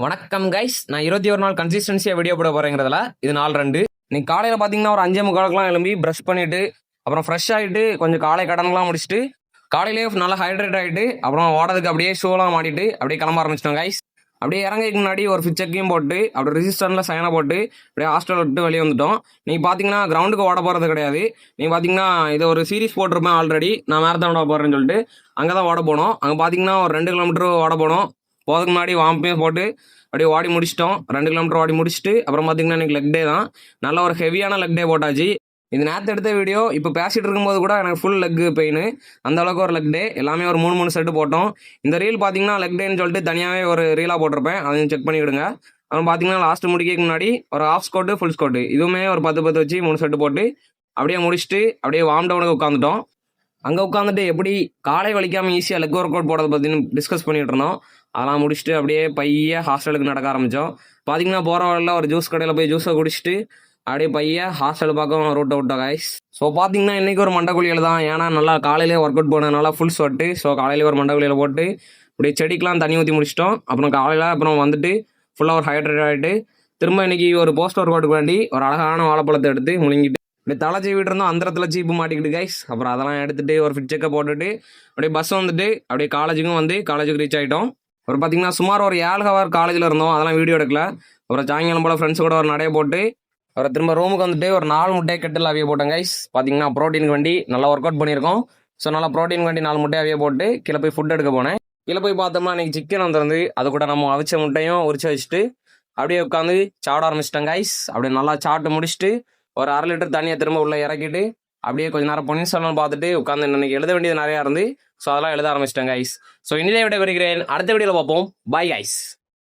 வணக்கம் கைஸ். நான் 21 நாள் கன்சிஸ்டன்சியாக வீடியோ போட போகிறேங்கிறதுல இது நாள் 2. இன்னைக்கு காலையில் பார்த்தீங்கன்னா ஒரு 5:45 எழும்பி ப்ரஷ் பண்ணிவிட்டு அப்புறம் ஃப்ரெஷ் ஆகிட்டு கொஞ்சம் காலை கடன்லாம் முடிச்சுட்டு காலையிலேயே நல்லா ஹைட்ரேட் ஆகிட்டு அப்புறம் ஓடதுக்கு அப்படியே ஷூலாம் மாட்டிட்டு அப்படியே கிளம்ப ஆரம்பிச்சிட்டோம் கைஸ். அப்படியே இறங்கிறதுக்கு முன்னாடி ஒரு ஃபிச்சக்கையும் போட்டு அப்படியே ரிஜிஸ்டரில் சைனை போட்டு அப்படியே ஹாஸ்டல் விட்டு வெளியே வந்துட்டோம். நீங்கள் பார்த்தீங்கன்னா கிரவுண்டுக்கு ஓட போகிறது கிடையாது. நீங்கள் பார்த்தீங்கன்னா இதை ஒரு சீரிஸ் போட்டிருப்பேன் ஆல்ரெடி, நான் மேரத்தான் ஓட போகிறேன்னு சொல்லிட்டு அங்கே தான் ஓட போனோம். அங்கே பார்த்தீங்கன்னா ஒரு 2 கிலோமீட்டர் ஓட போனோம். போகிறதுக்கு முன்னாடி வாம்பே போட்டு அப்படியே ஓடி முடிச்சிட்டோம். 2 கிலோமீட்டர் ஓடி முடிச்சுட்டு அப்புறம் பார்த்தீங்கன்னா எனக்கு லெக் டே தான். நல்ல ஒரு ஹெவியான லெக் டே போட்டாச்சு. இது நேற்று எடுத்த வீடியோ. இப்போ பேசிகிட்டு இருக்கும்போது கூட எனக்கு ஃபுல் லெக் பெயின், அந்த அளவுக்கு ஒரு லெக் டே. எல்லாமே ஒரு 3 செட்டு போட்டோம். இந்த ரீல் பார்த்தீங்கன்னா லெக் டேன்னு சொல்லிட்டு தனியாகவே ஒரு ரீலாக போட்டிருப்பேன், அதையும் செக் பண்ணிவிடுங்க. அப்புறம் பார்த்தீங்கன்னா லாஸ்ட் முடிக்க முன்னாடி ஒரு ஹாஃப் ஸ்கோட்டு ஃபுல் ஸ்கோட்டு இதுவுமே ஒரு 10 வச்சு 3 செட்டு போட்டு அப்படியே முடிச்சுட்டு அப்படியே வார்ம் டவுனுக்கு உட்காந்துட்டோம். அங்கே உட்காந்துட்டு எப்படி காலை வலிக்காமல் ஈஸியாக லெக் ஒர்க் அவுட் போடுறத பற்றினு டிஸ்கஸ் பண்ணிகிட்டு இருந்தோம். அதெல்லாம் முடிச்சுட்டு அப்படியே பைய ஹாஸ்டலுக்கு நடக்க ஆரம்பித்தோம். பார்த்தீங்கன்னா போகிற வழியில் ஒரு ஜூஸ் கடையில் போய் ஜூஸை குடிச்சிட்டு அப்படியே பைய ஹாஸ்டல் பார்க்க ரூட்டை விட்டோம் கைஸ். ஸோ பார்த்தீங்கன்னா இன்றைக்கி ஒரு மண்டக்குழியில் தான், ஏன்னா நல்லா காலையிலே ஒர்க் அவுட் போனதுனால ஃபுல் ஸ்வெட்டு. ஸோ காலையிலே ஒரு மண்டக்குழியில் போட்டு அப்படியே செடிக்கெலாம் தண்ணி ஊற்றி முடிச்சிட்டோம். அப்புறம் காலையில் அப்புறம் வந்துட்டு ஃபுல்லாக ஒரு ஹைட்ரேட் ஆகிட்டு திரும்ப இன்றைக்கி ஒரு போஸ்ட் ஒர்க் அவுட்டுக்கு வேண்டி ஒரு அழகான வாழைப்பழத்தை எடுத்து முழுங்கிட்டு இப்படி தலை சீவிட்டு இருந்தோம். அந்தரத்தில் சீப்பு மாட்டிக்கிட்டு கைஸ். அப்புறம் அதெல்லாம் எடுத்துகிட்டு ஒரு ஃபிட் செக்கை போட்டுட்டு அப்படியே பஸ் வந்துட்டு அப்படியே காலேஜுக்கும் வந்து காலேஜுக்கு ரீச் ஆகிட்டோம். அப்புறம் பார்த்தீங்கன்னா சுமார் ஒரு 7 ஹவர் காலேஜில் இருந்தோம், அதெல்லாம் வீடியோ எடுக்கல. அப்புறம் சாயங்காலம் போல் ஃப்ரெண்ட்ஸ் கூட ஒரு நடைய போட்டு அப்புறம் திரும்ப ரூமுக்கு வந்துட்டு ஒரு 4 முட்டையை கெட்டில் அவிய போட்டோம் கைஸ். பார்த்தீங்கன்னா ப்ரோட்டீனுக்கு வேண்டி நல்லா ஒர்க் அவுட் பண்ணியிருக்கோம். ஸோ நல்லா ப்ரோட்டீன் வேண்டி 4 முட்டையை அவிய போட்டு கீழே போய் ஃபுட் எடுக்க போனேன். கீழே போய் பார்த்தோம்னா இன்றைக்கி சிக்கன் வந்துருந்து, அது கூட நம்ம அவிச்ச முட்டையும் உரிச்சு வச்சுட்டு அப்படியே உட்காந்து சாப்பிட ஆரம்பிச்சிட்டேன் கைஸ். அப்படியே நல்லா சாப்பிட்டு முடிச்சுட்டு ஒரு 1/2 லிட்டர் தண்ணியை திரும்ப உள்ளே இறக்கிட்டு அப்படியே கொஞ்சம் நேரம் பொன்னியின் செல்வன் பார்த்துட்டு உட்காந்து இன்னைக்கு எழுத வேண்டியது நிறையா இருந்து. ஸோ அதெல்லாம் எழுத ஆரம்பிச்சிட்டேன் கைஸ். ஸோ இனிதே விட வருகிறேன், அடுத்த வீடியோவில் பார்ப்போம். Bye guys.